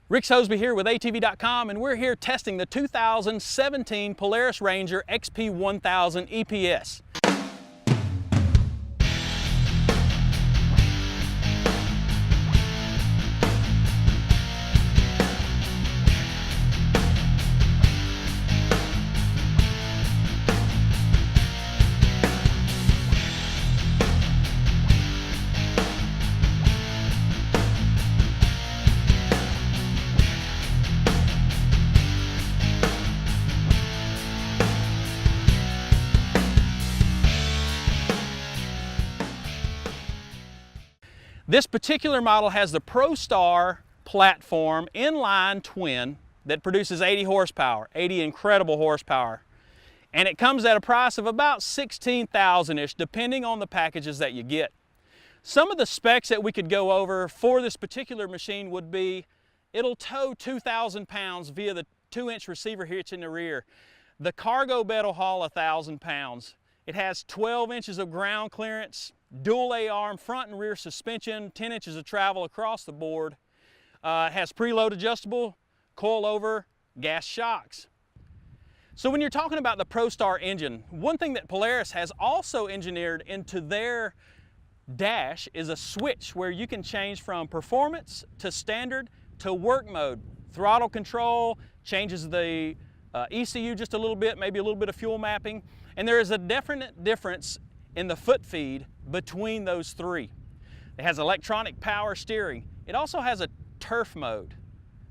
Rick Sosby here with ATV.com, and we're here testing the 2017 Polaris Ranger XP 1000 EPS. This particular model has the ProStar platform inline twin that produces 80 horsepower, 80 incredible horsepower. And it comes at a price of about $16,000-ish, depending on the packages that you get. Some of the specs that we could go over for this particular machine would be, it'll tow 2,000 pounds via the 2-inch receiver hitch in the rear. The cargo bed will haul 1,000 pounds. It has 12 inches of ground clearance, dual A-arm front and rear suspension, 10 inches of travel across the board. It has preload adjustable, coil-over gas shocks. So when you're talking about the ProStar engine, one thing that Polaris has also engineered into their dash is a switch where you can change from performance to standard to work mode. Throttle control changes the ECU just a little bit, maybe a little bit of fuel mapping, and there is a definite difference in the foot feed between those three. It has electronic power steering. It also has a turf mode.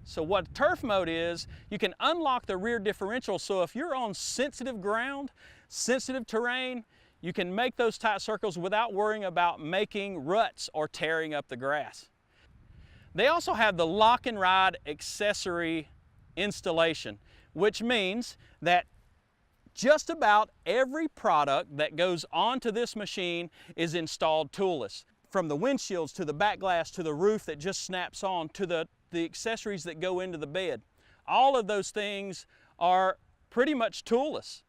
So what turf mode is, you can unlock the rear differential, so if you're on sensitive ground, sensitive terrain, you can make those tight circles without worrying about making ruts or tearing up the grass. They also have the lock and ride accessory installation, which means that just about every product that goes onto this machine is installed toolless. From the windshields to the back glass to the roof that just snaps on to the accessories that go into the bed. All of those things are pretty much toolless.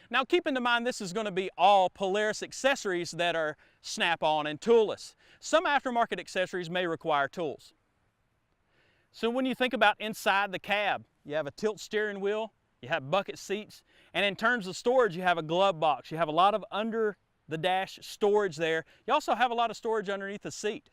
Now keep in mind this is going to be all Polaris accessories that are snap-on and toolless. Some aftermarket accessories may require tools. So when you think about inside the cab, you have a tilt steering wheel, you have bucket seats, and in terms of storage, you have a glove box. You have a lot of under the dash storage there. You also have a lot of storage underneath the seat.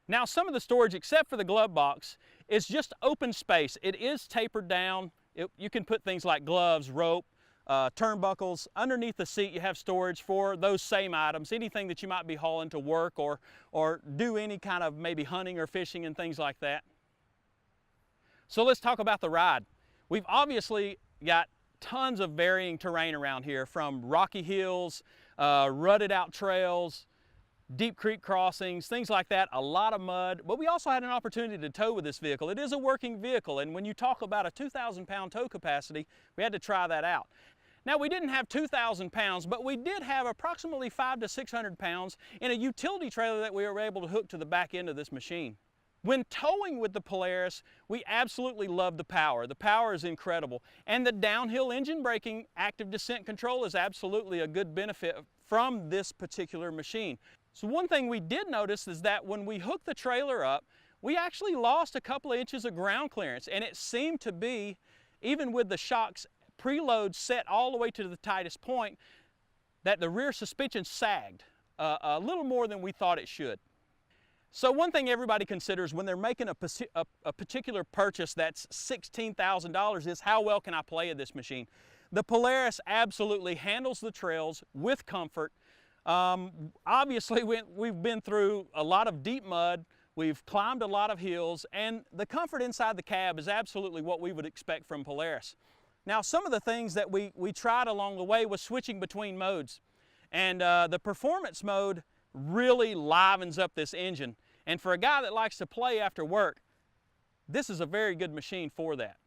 Now some of the storage, except for the glove box, is just open space. It is tapered down. You can put things like gloves, rope, turnbuckles. Underneath the seat you have storage for those same items, anything that you might be hauling to work or do any kind of maybe hunting or fishing and things like that. So let's talk about the ride. We've obviously got tons of varying terrain around here, from rocky hills, rutted out trails, deep creek crossings, things like that, a lot of mud. But we also had an opportunity to tow with this vehicle. It is a working vehicle, and when you talk about a 2,000 pound tow capacity, we had to try that out. Now we didn't have 2,000 pounds, but we did have approximately 500 to 600 pounds in a utility trailer that we were able to hook to the back end of this machine. When towing with the Polaris, we absolutely love the power. The power is incredible. And the downhill engine braking active descent control is absolutely a good benefit from this particular machine. So one thing we did notice is that when we hooked the trailer up, we actually lost a couple of inches of ground clearance, and it seemed to be, even with the shocks preload set all the way to the tightest point, that the rear suspension sagged a little more than we thought it should. So one thing everybody considers when they're making a particular purchase that's $16,000 is, how well can I play in this machine? The Polaris absolutely handles the trails with comfort. Obviously we've been through a lot of deep mud, we've climbed a lot of hills, and the comfort inside the cab is absolutely what we would expect from Polaris. Now some of the things that we tried along the way was switching between modes, and the performance mode really livens up this engine. And for a guy that likes to play after work, this is a very good machine for that.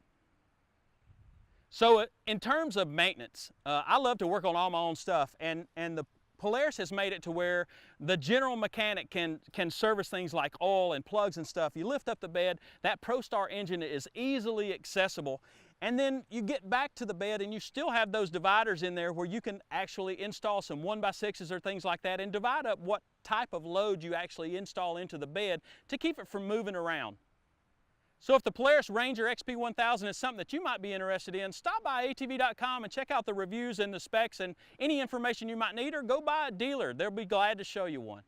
So in terms of maintenance, I love to work on all my own stuff, and the Polaris has made it to where the general mechanic can service things like oil and plugs and stuff. You lift up the bed, that ProStar engine is easily accessible, And then you get back to the bed and you still have those dividers in there where you can actually install some 1x6s or things like that and divide up what type of load you actually install into the bed to keep it from moving around. So if the Polaris Ranger XP 1000 is something that you might be interested in, stop by ATV.com and check out the reviews and the specs and any information you might need, or go by a dealer. They'll be glad to show you one.